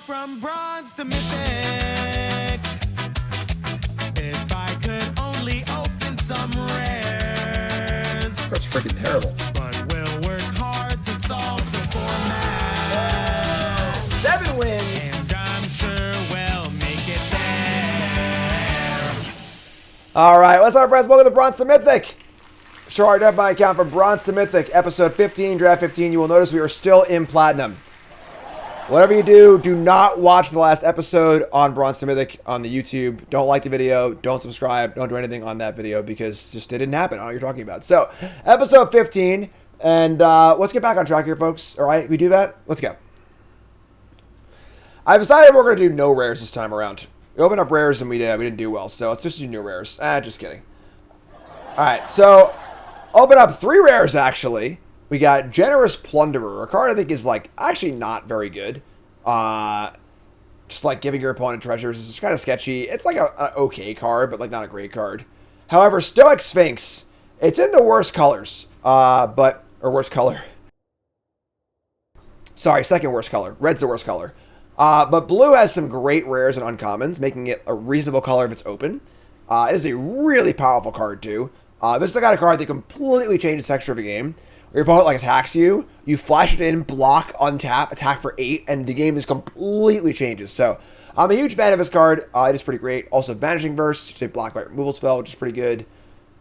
from bronze to mythic. If I could only open some rares. That's freaking terrible. But we'll work hard to solve the format. 7 wins. And I'm sure we'll make it there. All right, what's up, friends? Welcome to Bronze to Mythic. Show our dev my account for Bronze to Mythic, episode 15, draft 15. You will notice we are still in Platinum. Whatever you do, do not watch the last episode on Bronze to Mythic on the YouTube. Don't like the video. Don't subscribe. Don't do anything on that video because just it didn't happen. I don't know what you're talking about. So, episode 15. And let's get back on track here, folks. All right, we do that? Let's go. I've decided we're going to do no rares this time around. We opened up rares and we didn't do well. So, let's just do no rares. Just kidding. All right, so open up 3 rares, actually. We got Generous Plunderer, a card I think is, like, actually not very good. Just, like, giving your opponent treasures is kind of sketchy. It's, like, an okay card, but, like, not a great card. However, Stoic Sphinx, it's in the worst colors. Or worst color. Sorry, second worst color. Red's the worst color. But blue has some great rares and uncommons, making it a reasonable color if it's open. It is a really powerful card, too. This is the kind of card that completely changes the texture of a game. Your opponent like attacks you, you flash it in, block, untap, attack for 8, and the game is completely changes. So I'm a huge fan of this card. It is pretty great. Also, Vanishing Verse, which is a black white removal spell, which is pretty good.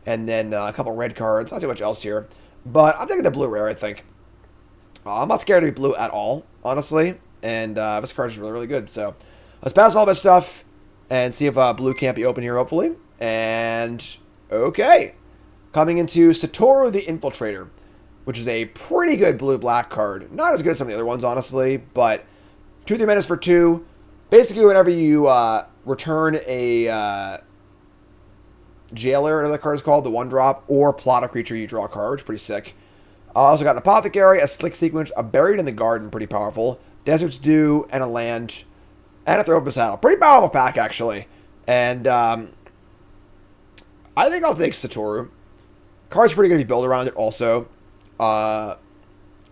And then a couple red cards. Not too much else here. But I'm taking the blue rare, I think. I'm not scared to be blue at all, honestly. And this card is really, really good. So let's pass all this stuff and see if blue can't be open here, hopefully. And okay. Coming into Satoru the Infiltrator, which is a pretty good blue-black card. Not as good as some of the other ones, honestly, but 2-3 minutes for 2. Basically, whenever you return a Jailer, whatever the card is called, the 1-drop, or plot a creature, you draw a card, which is pretty sick. Also got an Apothecary, a Slick Sequence, a Buried in the Garden, pretty powerful, Desert's Dew, and a land, and a Throw-Up Saddle. Pretty powerful pack, actually. And I think I'll take Satoru. Card's pretty good to build around it, also.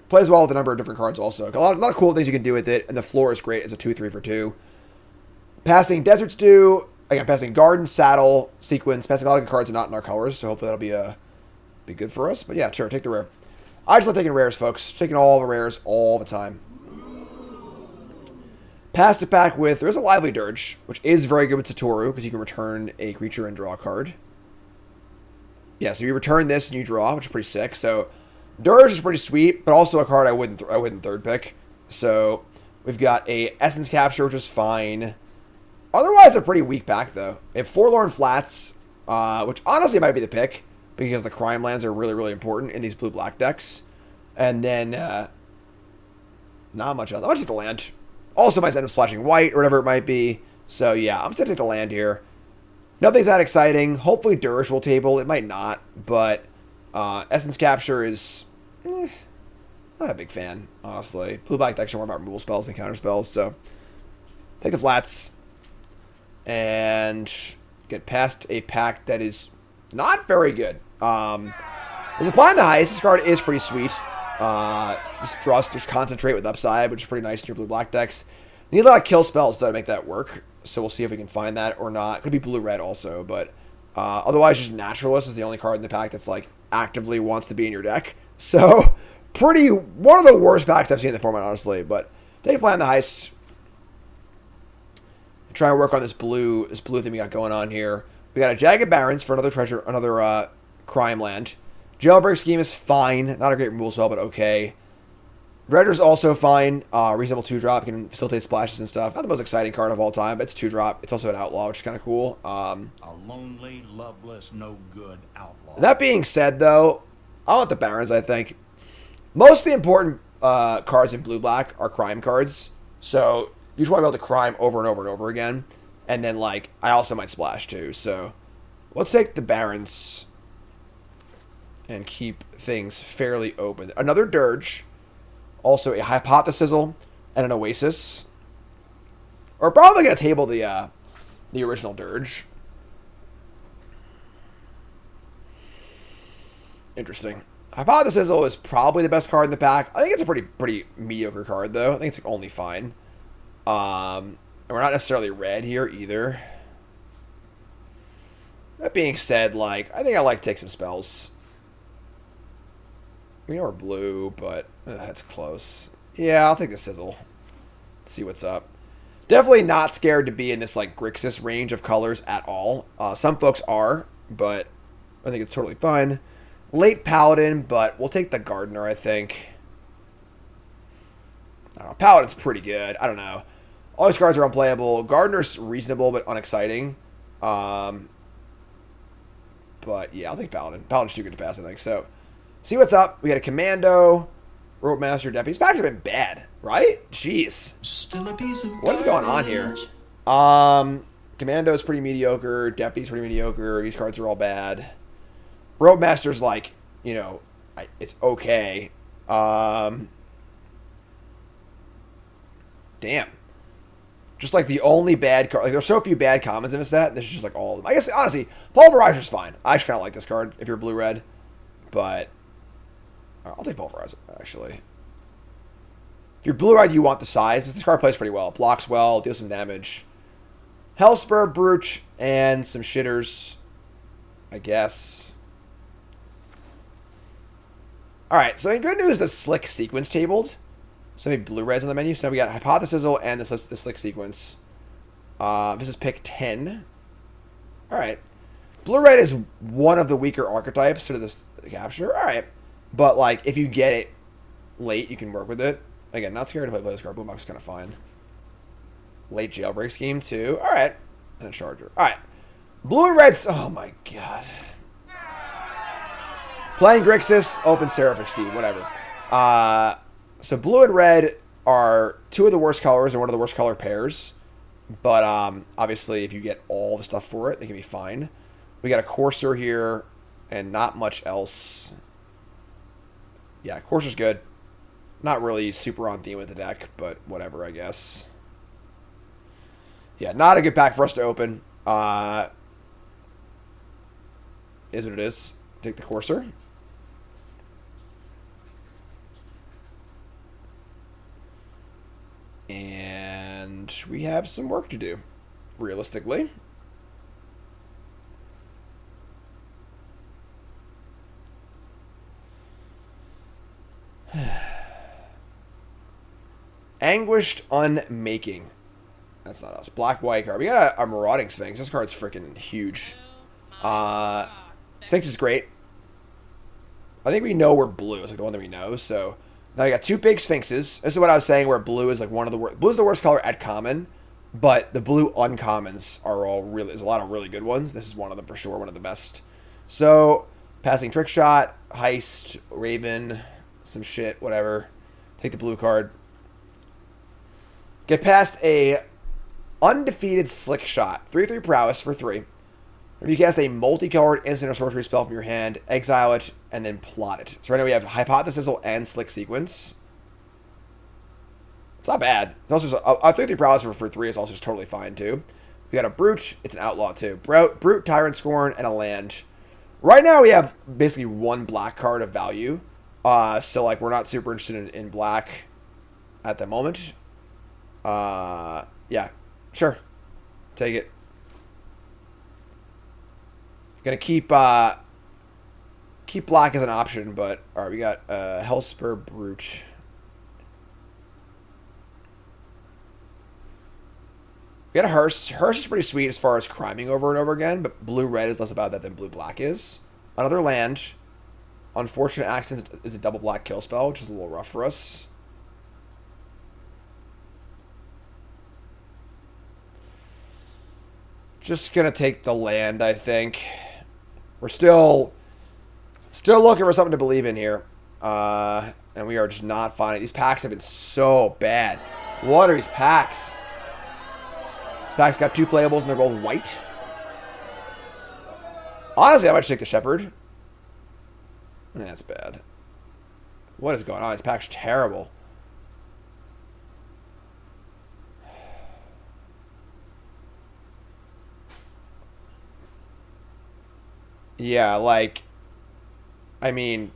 Plays well with a number of different cards also. A lot of cool things you can do with it, and the floor is great as a 2-3 for 2. Passing Desert's Dew, again, passing Garden, Saddle, Sequence, passing all the cards are not in our colors, so hopefully that'll be good for us. But yeah, sure, take the rare. I just love taking rares, folks. Taking all the rares all the time. Pass to pack with, there's a Lively Dirge, which is very good with Satoru, because you can return a creature and draw a card. Yeah, so you return this and you draw, which is pretty sick. So Dirge is pretty sweet, but also a card I wouldn't third pick. So we've got a Essence Capture, which is fine. Otherwise, a pretty weak pack, though. We have Forlorn Flats, which honestly might be the pick, because the crime lands are really, really important in these blue-black decks. And then, not much else. I'm going to take the land. Also might end up splashing white, or whatever it might be. So yeah, I'm just going to take the land here. Nothing's that exciting. Hopefully Dirge will table. It might not, but Essence Capture is not a big fan, honestly. Blue-black decks are more about removal spells and counter spells, so take the flats and get past a pack that is not very good. Is Applying the Heist. This card is pretty sweet. Just Concentrate with Upside, which is pretty nice in your blue-black decks. You need a lot of kill spells, though, to make that work. So we'll see if we can find that or not. Could be blue-red also, but otherwise just Naturalist is the only card in the pack that's like actively wants to be in your deck. So one of the worst packs I've seen in the format, honestly. But take Plan the Heist. Try and work on this blue thing we got going on here. We got a Jagged Barrens for another crime land. Jailbreak Scheme is fine. Not a great removal spell, but okay. Redder's also fine. Reasonable 2-drop. Can facilitate splashes and stuff. Not the most exciting card of all time, but it's 2-drop. It's also an outlaw, which is kind of cool. A lonely, loveless, no good outlaw. That being said, though, I want the Barons, I think. Most of the important cards in blue-black are crime cards. So you just want to be able to crime over and over and over again. And then, like, I also might splash, too. So let's take the Barons and keep things fairly open. Another Dirge. Also a Hypothesis and an Oasis. We're probably going to table the original Dirge. Interesting. Hypothesis is probably the best card in the pack. I think it's a pretty mediocre card, though. I think it's like only fine. And we're not necessarily red here either. That being said, like, I think I like to take some spells. We know we're blue, but that's close. Yeah, I'll take the sizzle. See what's up. Definitely not scared to be in this like Grixis range of colors at all. Some folks are, but I think it's totally fine. Late Paladin, but we'll take the Gardener, I think. I don't know. Paladin's pretty good. I don't know. All these cards are unplayable. Gardener's reasonable but unexciting. But yeah, I'll take Paladin. Paladin's too good to pass, I think. So, see what's up. We got a Commando, Rope Master, Deputy. These packs have been bad, right? Jeez. Still a piece of What is going on here? Commando's pretty mediocre. Deputy's pretty mediocre. These cards are all bad. Rope Master's like, you know, it's okay. Damn. Just like the only bad card. Like, there's so few bad commons in this set. This is just like all of them. I guess, honestly, Pulverizer's fine. I actually kind of like this card if you're blue-red. But I'll take Pulverizer, actually. If you're blue-red, you want the size. This card plays pretty well. Blocks well, deals some damage. Hellspur, Brooch, and some shitters, I guess. Alright, so in good news, the Slick Sequence tabled. So maybe blue-reds on the menu. So now we got Hypothesis and the Slick Sequence. This is pick 10. Alright. Blue-red is one of the weaker archetypes to this capture. Alright. But, like, if you get it late, you can work with it. Again, not scared to play this card. Blue box is kind of fine. Late Jailbreak Scheme, too. Alright. And a Charger. Alright. Blue and reds. Oh, my God. Playing Grixis, open Seraphic Steed, whatever. So blue and red are two of the worst colors and one of the worst color pairs. But obviously, if you get all the stuff for it, they can be fine. We got a Courser here and not much else. Yeah, Courser's good. Not really super on theme with the deck, but whatever, I guess. Yeah, not a good pack for us to open. Is what it is. Take the Courser. And we have some work to do, realistically. Anguished Unmaking. That's not us. Black white card. We got a Marauding Sphinx. This card's freaking huge. Sphinx is great. I think we know we're blue. It's like the one that we know. So now we got two big Sphinxes. This is what I was saying, where blue is like one of the worst. Blue is the worst color at common, but the blue uncommons are all really. There's a lot of really good ones. This is one of them for sure. One of the best. So passing Trick Shot, Heist, Raven, some shit, whatever. Take the blue card. Get past a undefeated Slick Shot. 3/3 prowess for 3. If you cast a multicolored instant or sorcery spell from your hand, exile it, and then plot it. So right now we have Hypothesis and Slick Sequence. It's not bad. It's also a 3/3 prowess for 3 is also just totally fine too. We got a Brute. It's an Outlaw too. Brute, Tyrant Scorn, and a land. Right now we have basically one black card of value. So like we're not super interested in black at the moment. Yeah, sure. Take it. Gonna keep black as an option, but alright, we got Hellspur Brute. We got a Hearse. Hearse is pretty sweet as far as criming over and over again, but blue-red is less about that than blue-black is. Another land. Unfortunate Accident is a double black kill spell, which is a little rough for us. Just gonna take the land, I think. We're still looking for something to believe in here. And we are just not finding. These packs have been so bad. What are these packs? This pack's got 2 playables and they're both white. Honestly, I might take the Shepherd. That's bad. What is going on? This pack's terrible. Yeah, like, I mean,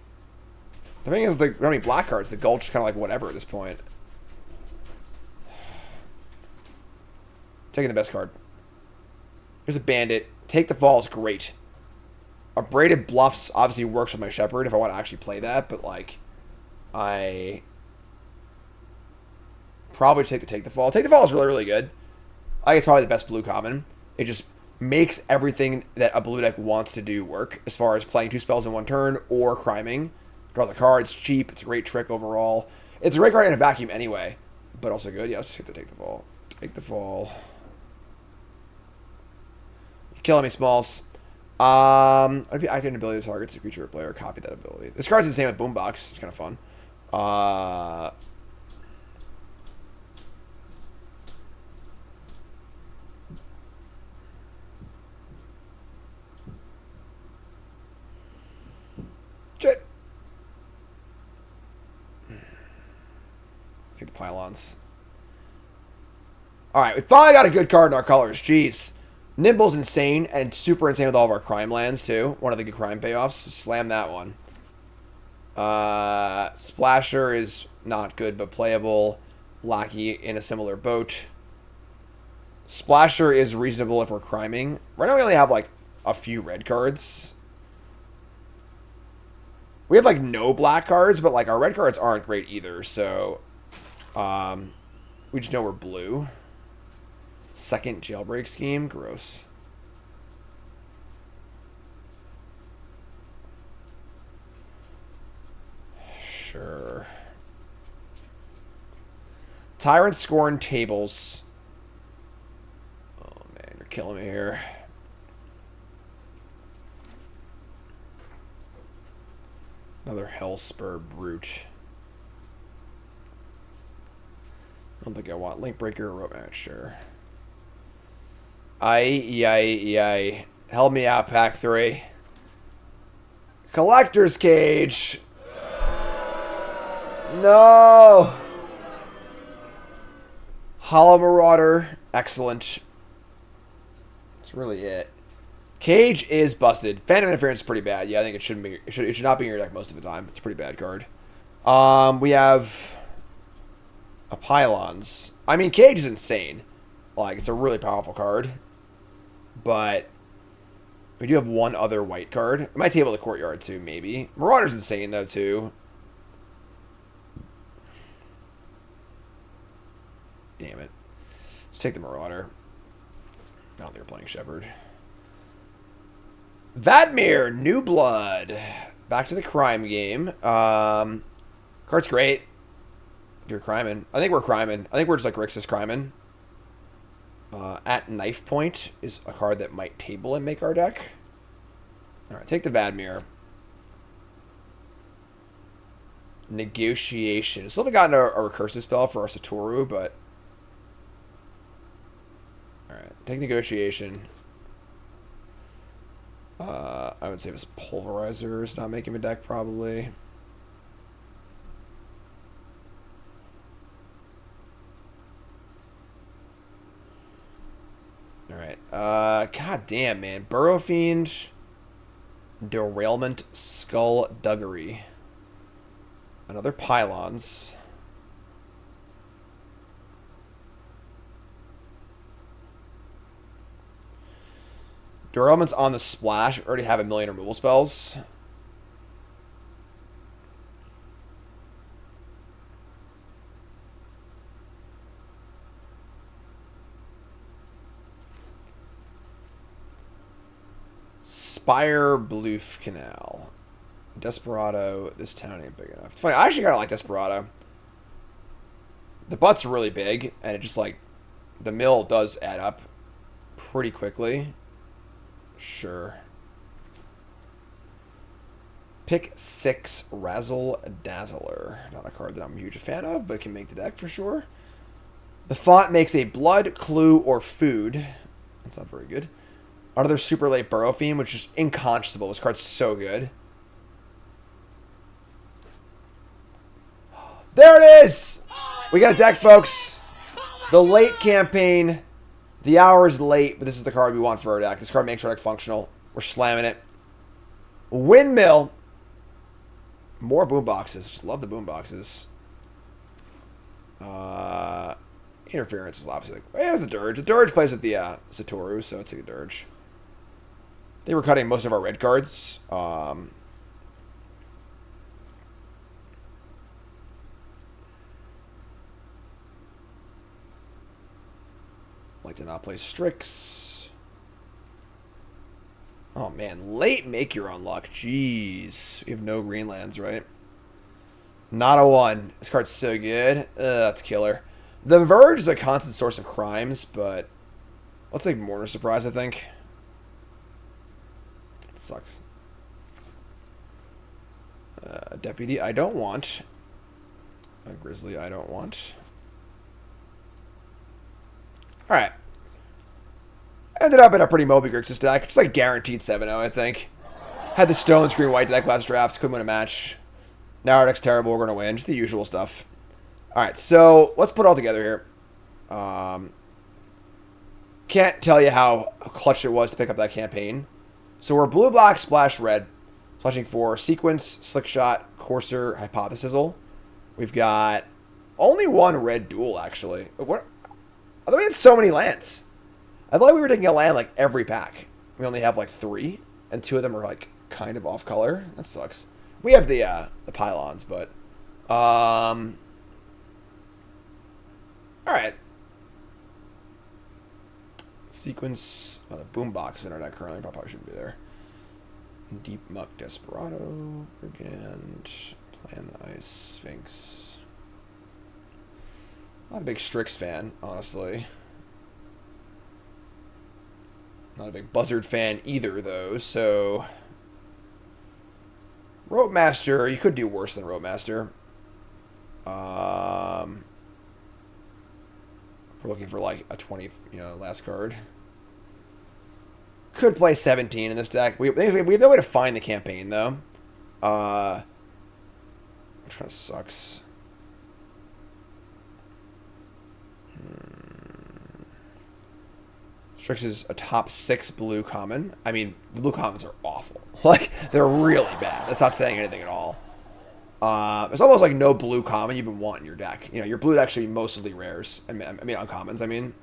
the thing is, the black cards, the Gulch is kind of like whatever at this point. Taking the best card. Here's a Bandit. Take the Fall is great. Abraded Bluffs obviously works with my Shepherd if I want to actually play that, but like, I probably take the Fall. Take the Fall is really, really good. I think it's probably the best blue common. It just makes everything that a blue deck wants to do work as far as playing 2 spells in 1 turn or criming. Draw the card. It's cheap. It's a great trick overall. It's a great card in a vacuum anyway, but also good. Yeah, let's take the Fall. Take the Fall. You're killing me, Smalls. If you activate an ability that targets a creature or player, copy that ability. This card's insane with Boombox. It's kind of fun. Shit. Take the pylons. Alright, we finally got a good card in our colors. Jeez. Nimble's insane, and super insane with all of our crime lands, too. One of the good crime payoffs. Slam that one. Splasher is not good, but playable. Lackey in a similar boat. Splasher is reasonable if we're criming. Right now we only have, like, a few red cards. We have, like, no black cards, but, like, our red cards aren't great either, so... we just know we're blue. Second jailbreak scheme. Gross. Sure. Tyrant Scorn Tables. Oh, man. You're killing me here. Another Hellspur Brute. I don't think I want Link Breaker or Rope Match. Sure. Yay. Help me out, pack 3. Collector's Cage. No. Hollow Marauder. Excellent. That's really it. Cage is busted. Phantom Interference is pretty bad. Yeah, I think it shouldn't be. It should not be in your deck most of the time. It's a pretty bad card. We have a Pylons. I mean, Cage is insane. Like, it's a really powerful card. But we do have one other white card. I might table the Courtyard, too, maybe. Marauder's insane, though, too. Damn it. Let's take the Marauder. I don't think we're playing Shepherd. Vadmir, New Blood. Back to the crime game. Card's great. You're criming. I think we're criming. I think we're just like Rix's criming. At Knife Point is a card that might table and make our deck. Alright, take the Vadmir. Negotiation. Still haven't gotten a recursive spell for our Satoru, but... Alright, take Negotiation. I would say this Pulverizer is not making my deck, probably. Alright. God damn, man. Burrow Fiend. Derailment. Skullduggery. Another Pylons. Derailment's on the splash. We already have a million removal spells. Spire Bloof Canal. Desperado. This town ain't big enough. It's funny. I actually kind of like Desperado. The butt's really big, and it just like the mill does add up pretty quickly. Sure. Pick 6 Razzle Dazzler. Not a card that I'm a huge fan of, but can make the deck for sure. The font makes a blood, clue, or food. That's not very good. Another super late Burrow Fiend, which is inconscionable. This card's so good. There it is! We got a deck, folks. The late campaign. The hour is late, but this is the card we want for our deck. This card makes our deck functional. We're slamming it. Windmill. More boom boxes. Just love the boom boxes. Interference is obviously like, it was a dirge. The dirge plays with the Satoru, so it's like a dirge. They were cutting most of our red cards. Like to not play Strix. Oh man, late make your unlock. Jeez. We have no green lands, right? Not a 1. This card's so good. That's killer. The Verge is a constant source of crimes, but let's take Mourner Surprise, I think. It sucks. Deputy, I don't want. A Grizzly, I don't want. Alright. Ended up in a pretty Moby Grixis deck. Just like guaranteed 7-0, I think. Had the Stones Green White deck last draft. Couldn't win a match. Now our deck's terrible. We're going to win. Just the usual stuff. Alright, so let's put it all together here. Can't tell you how clutch it was to pick up that campaign. So we're blue, black, splash, red. Splashing for Sequence, Slick Shot, Courser, Hypothesizal. We've got only 1 red duel, actually. What? I thought we had so many lands. I thought we were taking a land like every pack. We only have like 3, and 2 of them are like kind of off color. That sucks. We have the pylons, but all right. Sequence. Oh, the boombox in our deck currently probably shouldn't be there. Deep Muck, Desperado, Brigand, Plan the Ice, Sphinx. Not a big Strix fan, honestly. Not a big Buzzard fan either, though, so... Rope Master, you could do worse than Rope Master. We're looking for, like, a 20, last card. Could play 17 in this deck. We have no way to find the campaign, though. Which kind of sucks. Strix is a top 6 blue common. I mean, the blue commons are awful. Like, they're really bad. That's not saying anything at all. It's almost like no blue common you even want in your deck. Your blue deck should be mostly rares. I mean, uncommons, I mean.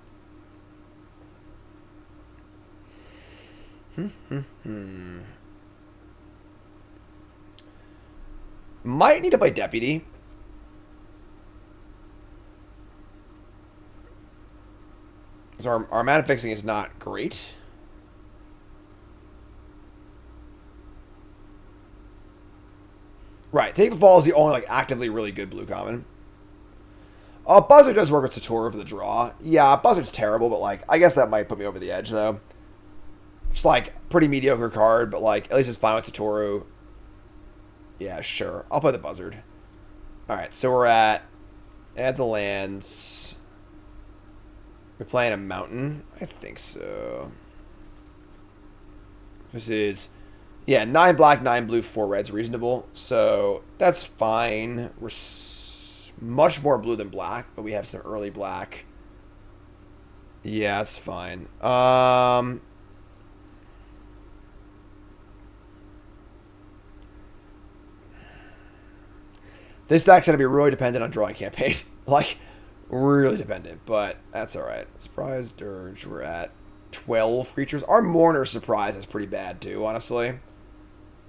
Might need to play Deputy. So our mana fixing is not great. Right, Take the Fall is the only like actively really good blue common. Buzzard does work with Satoru for the draw. Yeah, Buzzard's terrible, but like I guess that might put me over the edge though. Just like pretty mediocre card, but like at least it's fine with Satoru. Yeah, sure. I'll play the Buzzard. Alright, so we're at add the lands. We're playing a mountain? I think so. This is, yeah, 9 black, 9 blue, 4 red's reasonable. So that's fine. We're much more blue than black, but we have some early black. Yeah, that's fine. This deck's going to be really dependent on drawing campaign. Like, really dependent, but that's alright. Surprise Dirge, we're at 12 creatures. Our Mourner Surprise is pretty bad too, honestly.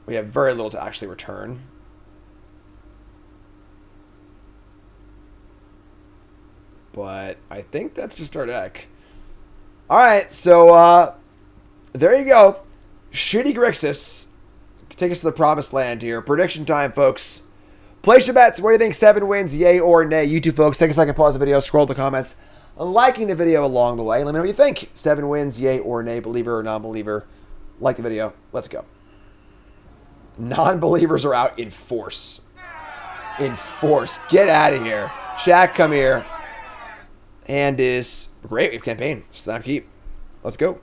We have very little to actually return. But I think that's just our deck. Alright, so there you go. Shitty Grixis. Take us to the promised land here. Prediction time, folks. Place your bets. What do you think? 7 wins, yay or nay? You two folks, take a second, pause the video, scroll the comments, liking the video along the way. Let me know what you think. 7 wins, yay or nay? Believer or non-believer? Like the video. Let's go. Non-believers are out in force. In force. Get out of here. Shaq, come here. And is great. We have campaign. Snap keep. Let's go.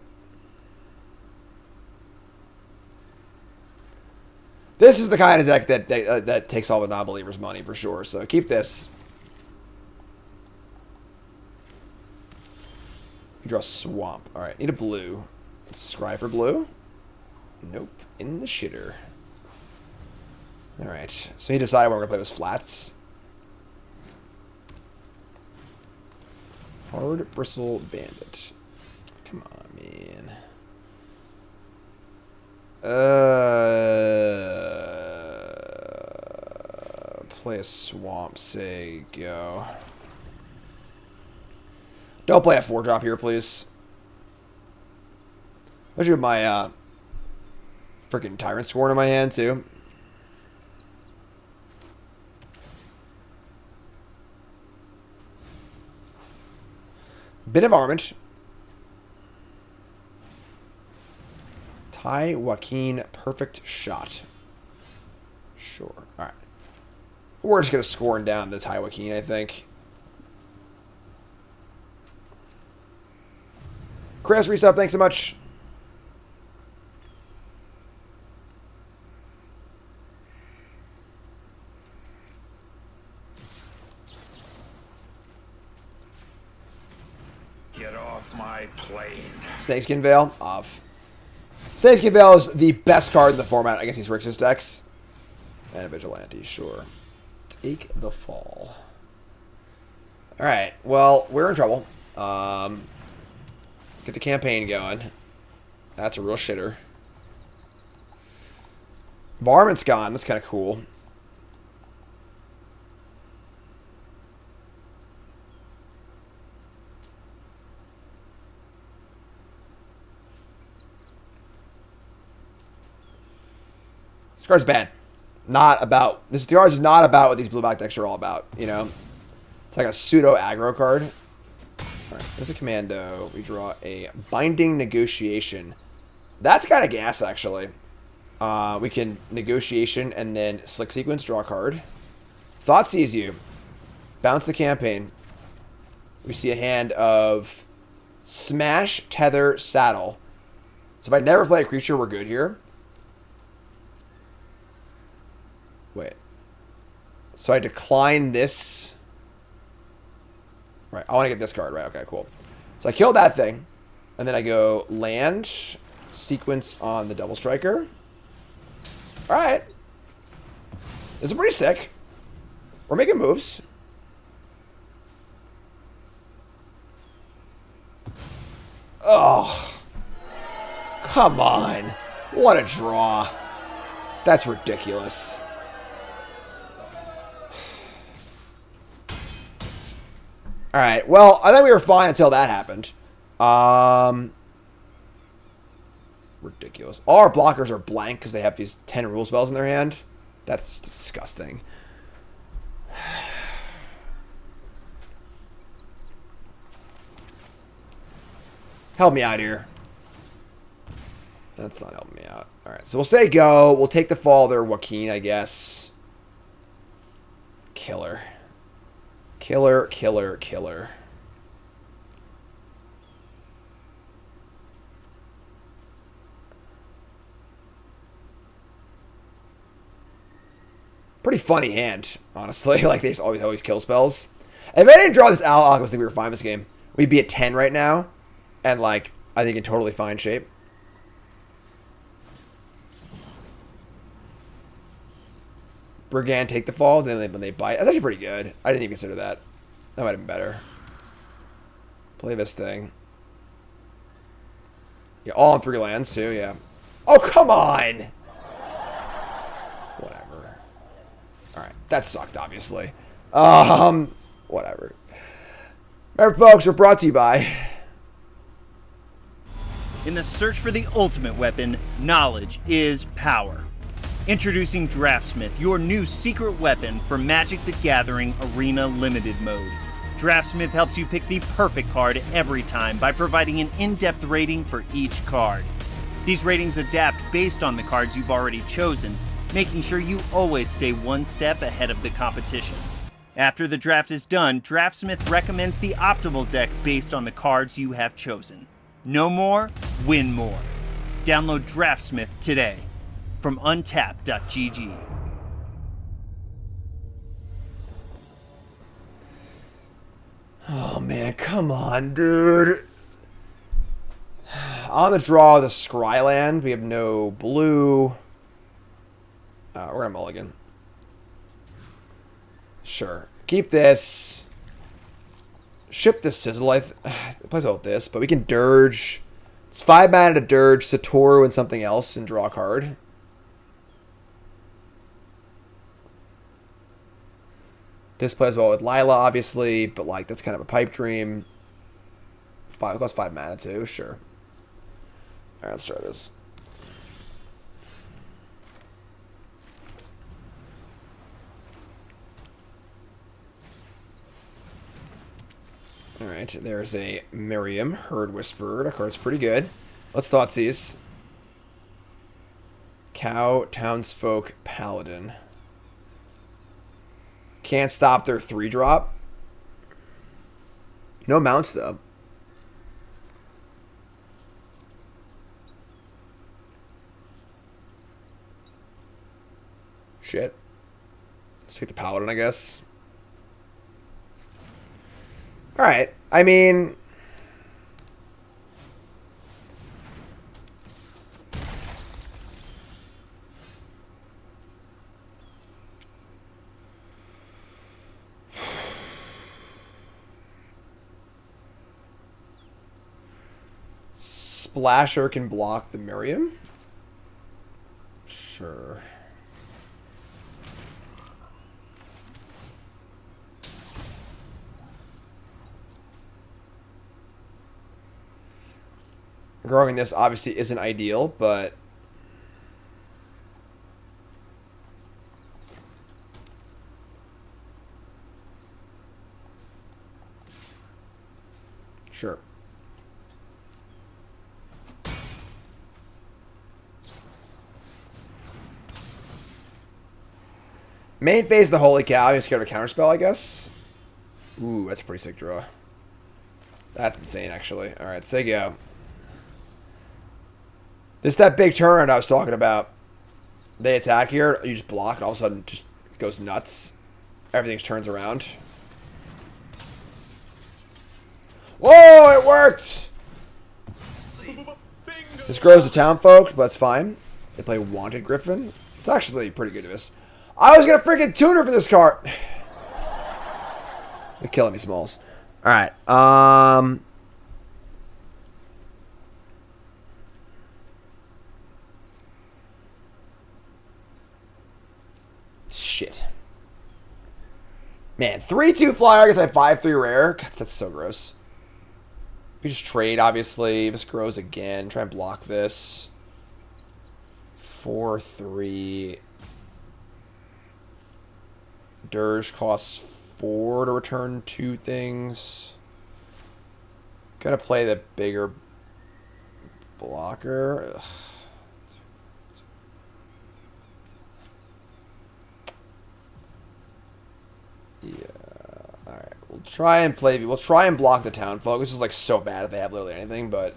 This is the kind of deck that takes all the non-believers' money for sure. So keep this. You draw Swamp. All right, need a blue. Scry for blue. Nope. In the shitter. All right. So he decided what we're gonna play with flats. Hard Bristle Bandit. Come on, man. Play a Swamp, say go. Don't play a 4-drop here, please. Especially with my freaking Tyrant Scorn in my hand, too. Bit of Armament. Ty Joaquin, perfect shot. Sure. Alright. We're just going to scorn down the Ty Joaquin, I think. Chris, resub, thanks so much. Get off my plane. Snakeskin Veil, off. Snakeskin Veil is the best card in the format against these Rixus decks. And a Vigilante, sure. Take the fall. Alright, well, we're in trouble. Get the campaign going. That's a real shitter. Varmint's gone. That's kind of cool. This card's bad. Not about... This card is not about what these blue-black decks are all about, you know? It's like a pseudo-aggro card. Alright, there's a commando. We draw a Binding Negotiation. That's kind of gas, actually. We can Negotiation and then Slick Sequence, draw a card. Thought sees you. Bounce the campaign. We see a hand of Smash, Tether, Saddle. So if I never play a creature, we're good here. Wait. So I decline this... Right, I want to get this card, right? Okay, cool. So I kill that thing, and then I go land, sequence on the Double Striker. Alright. This is pretty sick. We're making moves. Oh. Come on. What a draw. That's ridiculous. Alright, well, I thought we were fine until that happened. Ridiculous. All our blockers are blank because they have these 10 rule spells in their hand. That's just disgusting. Help me out here. That's not helping me out. Alright, so we'll say go. We'll take the fall there, Joaquin, I guess. Killer. Killer, killer, killer. Pretty funny hand, honestly. Like, they just always kill spells. If I didn't draw this Outlaw, I think we were fine this game. We'd be at 10 right now. And, like, I think in totally fine shape. Brigand take the fall, then when they bite. That's actually pretty good. I didn't even consider that. That might have been better. Play this thing. Yeah, all on 3 lands, too, yeah. Oh, come on! Whatever. Alright, that sucked, obviously. Whatever. Remember, folks, we're brought to you by... In the search for the ultimate weapon, knowledge is power. Introducing Draftsmith, your new secret weapon for Magic the Gathering Arena Limited Mode. Draftsmith helps you pick the perfect card every time by providing an in-depth rating for each card. These ratings adapt based on the cards you've already chosen, making sure you always stay one step ahead of the competition. After the draft is done, Draftsmith recommends the optimal deck based on the cards you have chosen. Know more, win more. Download Draftsmith today from untap.gg. Oh, man, come on, dude. On the draw, the Scryland. We have no blue. We're going to mulligan. Sure. Keep this. ship the Sizzle. It plays out with this, but we can Dirge. It's 5 mana to Dirge Satoru and something else and draw a card. This plays well with Lila, obviously, but like that's kind of a pipe dream. It costs 5 mana too, sure. Alright, let's try this. Alright, there's a Miriam, Herd Whisperer. That card's pretty good. Let's Thoughtseize. Cow, Townsfolk, Paladin. Can't stop their 3-drop. No mounts, though. Shit. Let's take the Paladin, I guess. Alright. I mean... Splasher can block the Miriam? Sure. Growing this obviously isn't ideal, but... Sure. Main phase of the Holy Cow. I'm scared of a counterspell, I guess. Ooh, that's a pretty sick draw. That's insane, actually. Alright, say go. This is that big turnaround I was talking about. They attack here, you just block, and all of a sudden it just goes nuts. Everything turns around. Whoa, it worked! This grows the town folk, but it's fine. They play Wanted Griffin. It's actually pretty good to this. I was gonna freaking tuner for this card. You're killing me, Smalls. Alright, shit. Man, 3-2 flyer gets a 5-3 rare. God, that's so gross. We just trade, obviously. This grows again. Try and block this. 4-3. Dirge costs 4 to return 2 things. Gonna play the bigger blocker. Ugh. Yeah. Alright. We'll try and block the town folk. This is like so bad if they have literally anything, but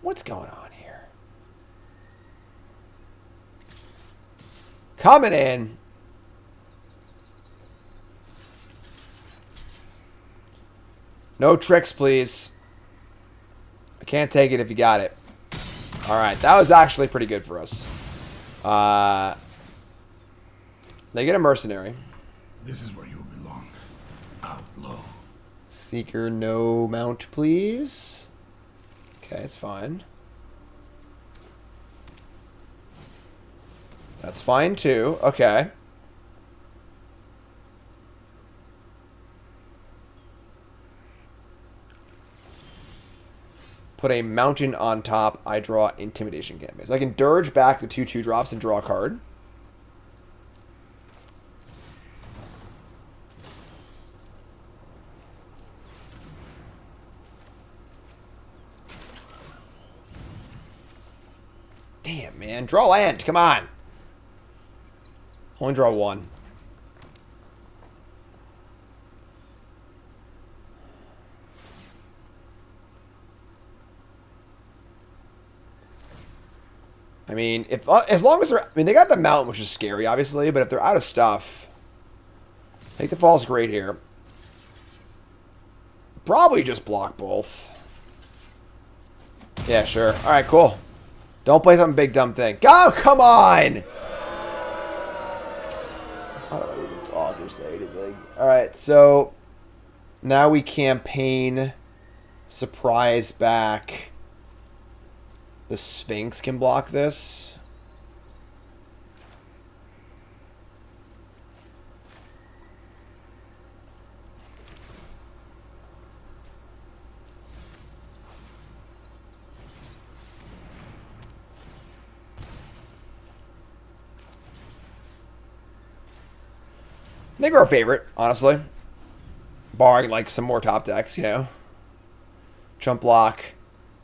what's going on here? Coming in. No tricks, please. I can't take it if you got it. Alright, that was actually pretty good for us. They get a mercenary. This is where you belong. Outlaw. Seeker, no mount, please. Okay, it's fine. That's fine too. Okay. Put a mountain on top. I draw intimidation gambits. I can dirge back the 2/2 drops and draw a card. Damn, man. Draw land. Come on. Only draw 1. I mean, if as long as they're... I mean, they got the mountain, which is scary, obviously. But if they're out of stuff... Take the Fall's great here. Probably just block both. Yeah, sure. Alright, cool. Don't play some big dumb thing. Oh, come on! I don't even talk or say anything. Alright, so... Now we campaign... Surprise back... The Sphinx can block this. I think we're our favorite, honestly. Barring, like, some more top decks, you know. Jump block.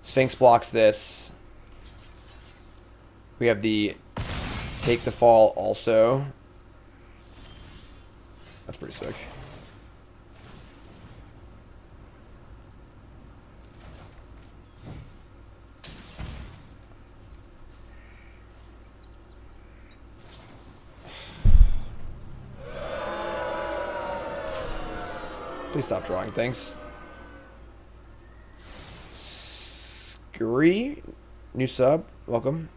Sphinx blocks this. We have the take the fall also. That's pretty sick. Please stop drawing things. Scurry, new sub, welcome.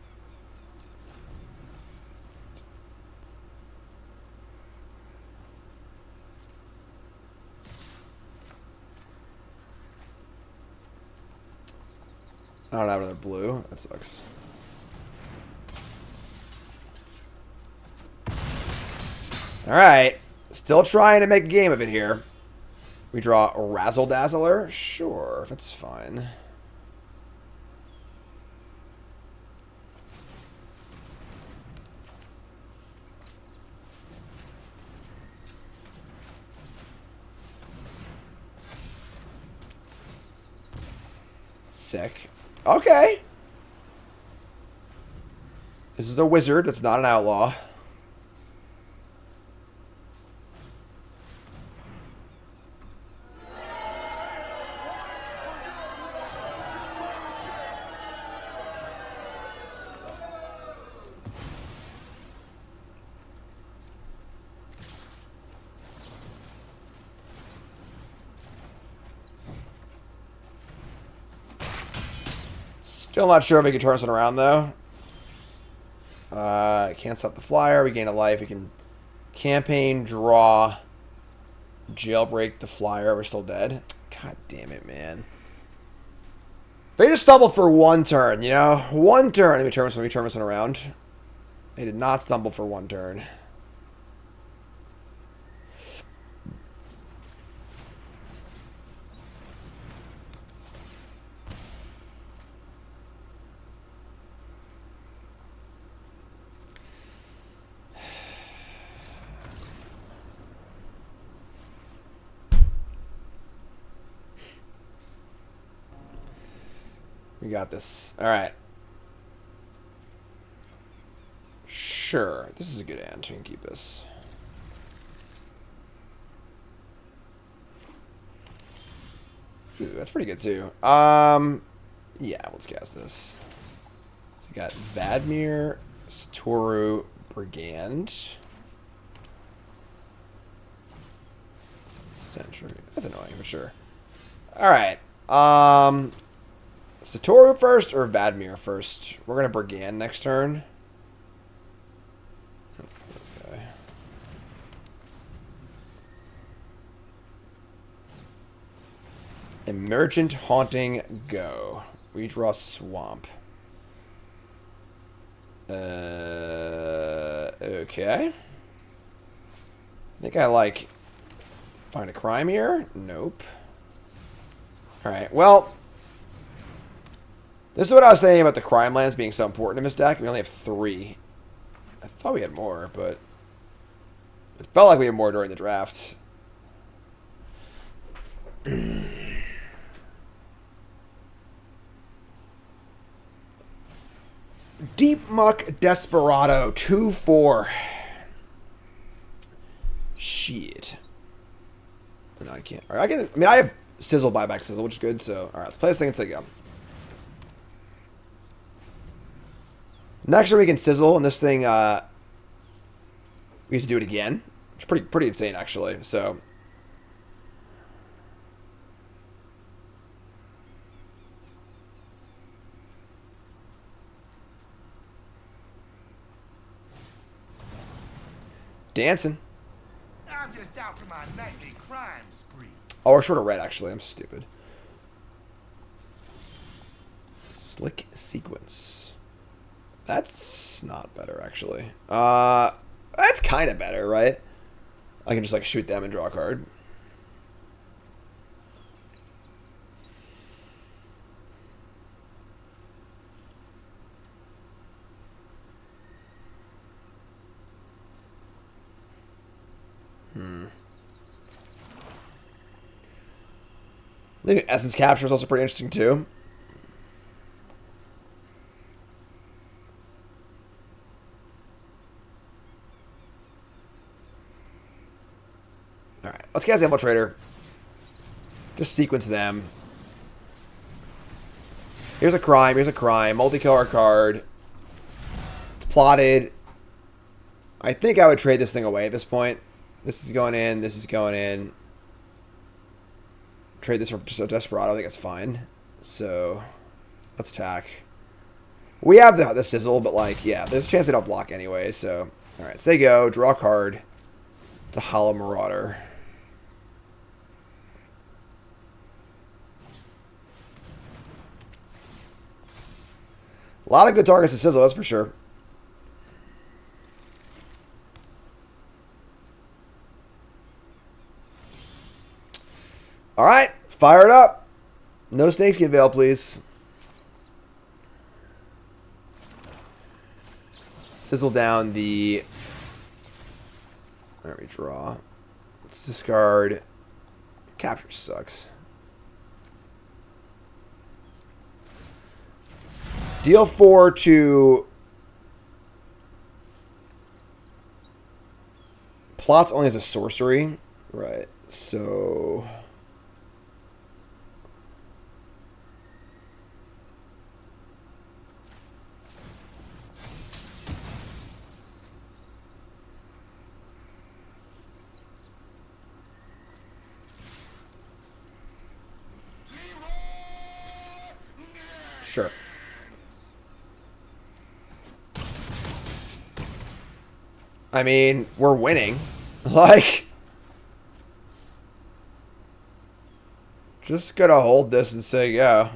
I don't have another blue. That sucks. Alright. Still trying to make a game of it here. We draw a Razzle Dazzler? Sure, that's fine. Sick. Okay. This is a wizard. That's not an outlaw. Still not sure if we can turn something around, though. Can't stop the flyer. We gain a life. We can campaign, draw, jailbreak the flyer. We're still dead. God damn it, man. They just stumbled for one turn, you know? One turn. Let me turn this one around. They did not stumble for one turn. We got this. All right. Sure. This is a good hand. We can keep this. Ooh, that's pretty good too. Yeah, let's cast this. So we got Vadmir, Satoru, Brigand. Sentry. That's annoying for sure. All right. Satoru first or Vadmir first? We're gonna Brigand next turn. Oh, this guy. Emergent Haunting, go. We draw Swamp. Okay. I think I like find a crime here. Nope. All right. Well. This is what I was saying about the crime lands being so important in this deck. We only have 3. I thought we had more, but it felt like we had more during the draft. Deep Muck Desperado 2/4. Shit. No, I can't. All right, I mean, I have Sizzle, buyback Sizzle, which is good. So, all right, let's play this thing until you go. Next turn we can sizzle, and this thing, we get to do it again. It's pretty insane, actually. So, dancing. I'm just out to my nightly crime spree. Oh, we're short of red, actually. I'm stupid. Slick sequence. That's not better, actually. That's kind of better, right? I can just, like, shoot them and draw a card. I think Essence Capture is also pretty interesting, too. Alright, let's cast Infiltrator. Just sequence them. Here's a crime, here's a crime. Multicolor card. It's plotted. I think I would trade this thing away at this point. This is going in, this is going in. Trade this for just a Desperado, I think it's fine. So, let's attack. We have the sizzle, but like, yeah, there's a chance they don't block anyway, so. Alright, say go, draw a card. It's a Hollow Marauder. A lot of good targets to sizzle, that's for sure. Alright, fire it up. No Snakeskin Veil, please. Sizzle down the... Alright, we draw. Let's discard. Capture sucks. Deal 4 to... Plots only as a sorcery. Right, so... Sure. I mean, we're winning. Like, just gotta hold this and say go.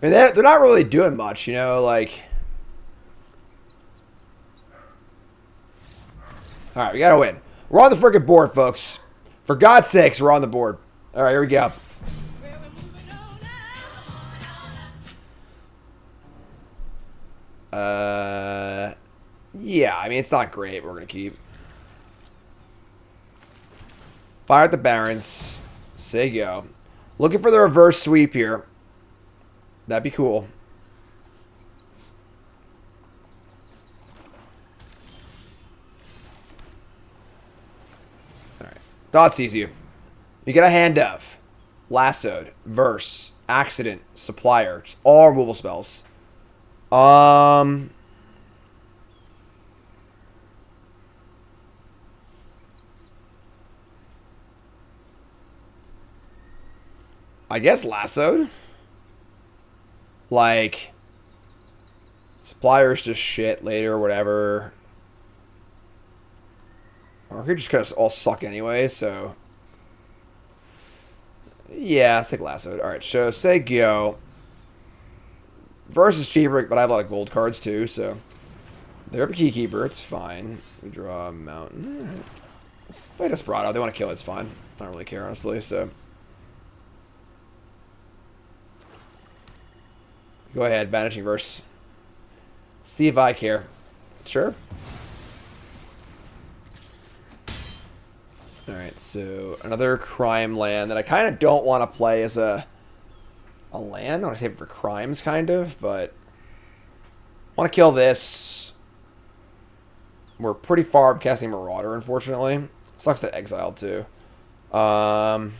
I mean, they're not really doing much, you know, like. Alright, we gotta win. We're on the freaking board, folks. For God's sakes, we're on the board. Alright, here we go. Yeah, I mean, it's not great, but we're going to keep. Fire at the Barons. Say go. Looking for the reverse sweep here. That'd be cool. Alright. Thoughtseize you. You get a hand of. Lassoed. Verse. Accident. Supplier. Just all removal spells. I guess lassoed. Like, suppliers just shit later or whatever. Or could just kind of all suck anyway, so. Yeah, let's take lassoed. Alright, so say go. Verse is cheaper, but I have a lot of gold cards too, so. They're a Keykeeper, it's fine. We draw a mountain. Alright. Let's play Desperado. They want to kill it, it's fine. I don't really care, honestly, so. Go ahead, Vanishing Verse. See if I care. Sure. Alright, so another crime land that I kind of don't want to play as a land. I want to save it for crimes, kind of, but I want to kill this. We're pretty far up casting Marauder, unfortunately. Sucks that exiled, too. Whatever.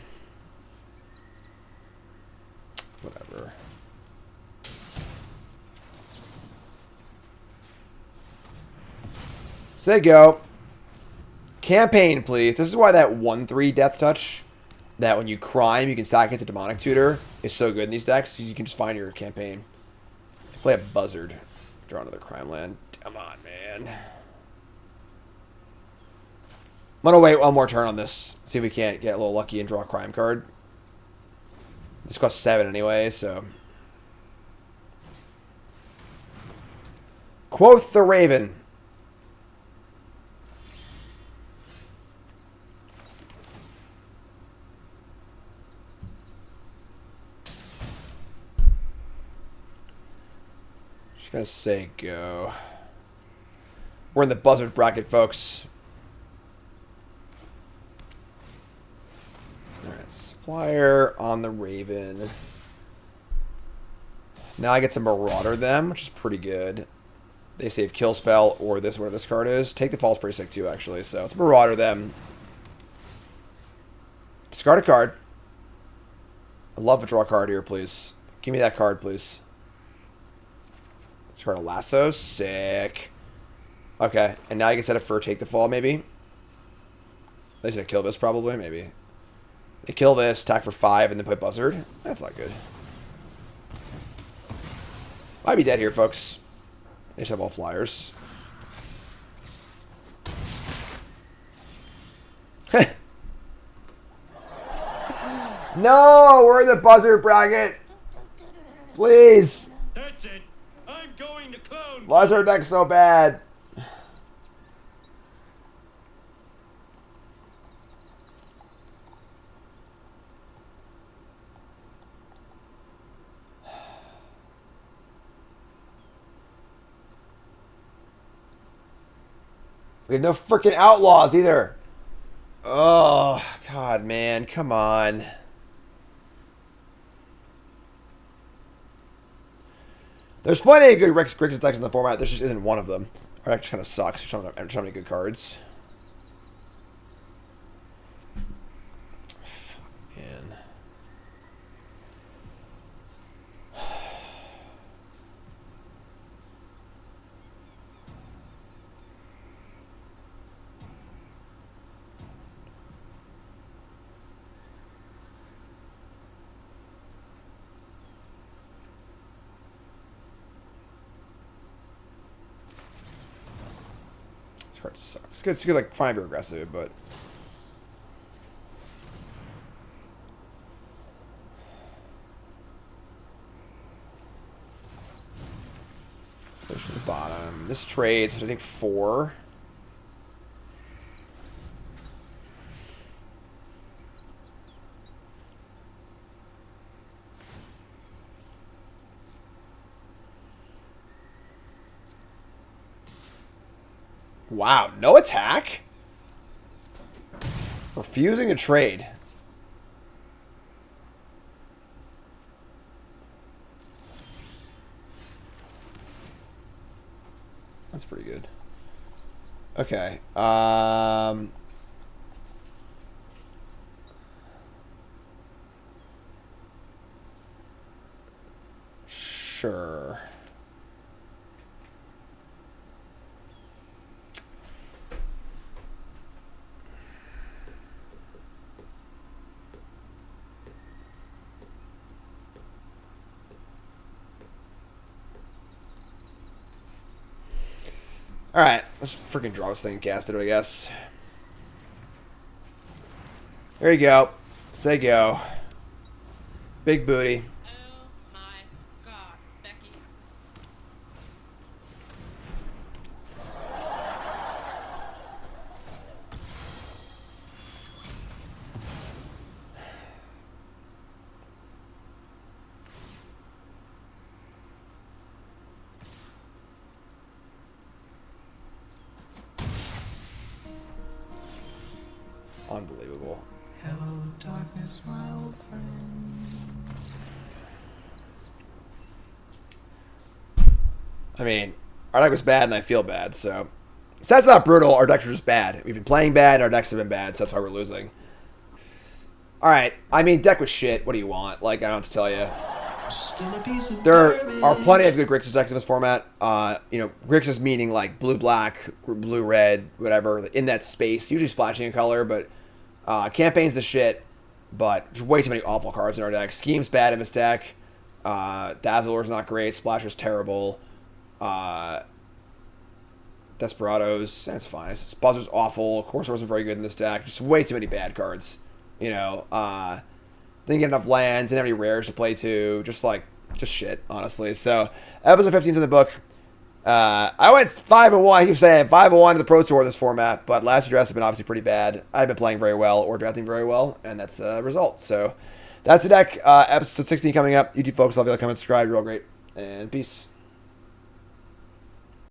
So there you go. Campaign, please. This is why that 1/3 Death Touch, that when you crime, you can sack it to Demonic Tutor, is so good in these decks. You can just find your campaign. Play a Buzzard. Draw another crime land. Come on, man. I'm gonna wait one more turn on this. See if we can't get a little lucky and draw a crime card. This costs 7 anyway, so. Quoth the Raven. Just gonna say go. We're in the Buzzard bracket, folks. Alright, Supplier on the Raven. Now I get to Marauder them, which is pretty good. They save Kill Spell or this, whatever this card is. Take the Fall's pretty sick too, actually. So let's Marauder them. Discard a card. I'd love to draw a card here, please. Give me that card, please. Discard a Lasso. Sick. Okay, and now I can set it for Take the Fall, maybe. They should kill this, probably, maybe. They kill this, attack for 5, and then play Buzzard. That's not good. Might be dead here, folks. They should have all flyers. No, we're in the Buzzard bracket. Please. That's it. I'm going to clone. Why is our deck so bad? We have no freaking Outlaws either. Oh, God, man. Come on. There's plenty of good Grixis decks in the format. This just isn't one of them. Our deck just kind of sucks. There's so many good cards. Fuck, man. Card sucks. It's good, like, fine, be aggressive, but push to the bottom. This trades, I think 4. Wow, no attack? Refusing a trade. That's pretty good. Okay. Sure. Alright, let's freaking draw this thing and cast it, I guess. There you go. Say go. Big booty. Oh my god, Becky. Unbelievable. Hello, darkness, my old friend. I mean, our deck was bad and I feel bad, so that's not brutal. Our decks are just bad. We've been playing bad, our decks have been bad, so that's why we're losing. Alright, I mean, deck was shit. What do you want? Like, I don't have to tell you. Still a piece of There garbage. are plenty of good Grixis decks in this format. Grixis meaning like blue-black, blue-red, whatever, in that space. Usually splashing a color, but Campaign's the shit. But there's way too many awful cards in our deck. Scheme's bad in this deck. Dazzler's not great. Splasher's terrible. Desperados, that's fine. Buzzer's awful. Corsair wasn't very good in this deck. Just way too many bad cards. Didn't get enough lands, didn't have any rares to play to. Just shit, honestly. So, episode 15's in the book. I went 5-1. I keep saying 5-1 to the Pro Tour in this format, but last year's drafts have been obviously pretty bad. I've been playing very well or drafting very well, and that's a result. So, that's the deck. Episode 16 coming up. YouTube folks, love you, like, comment, subscribe. You're all great. And peace.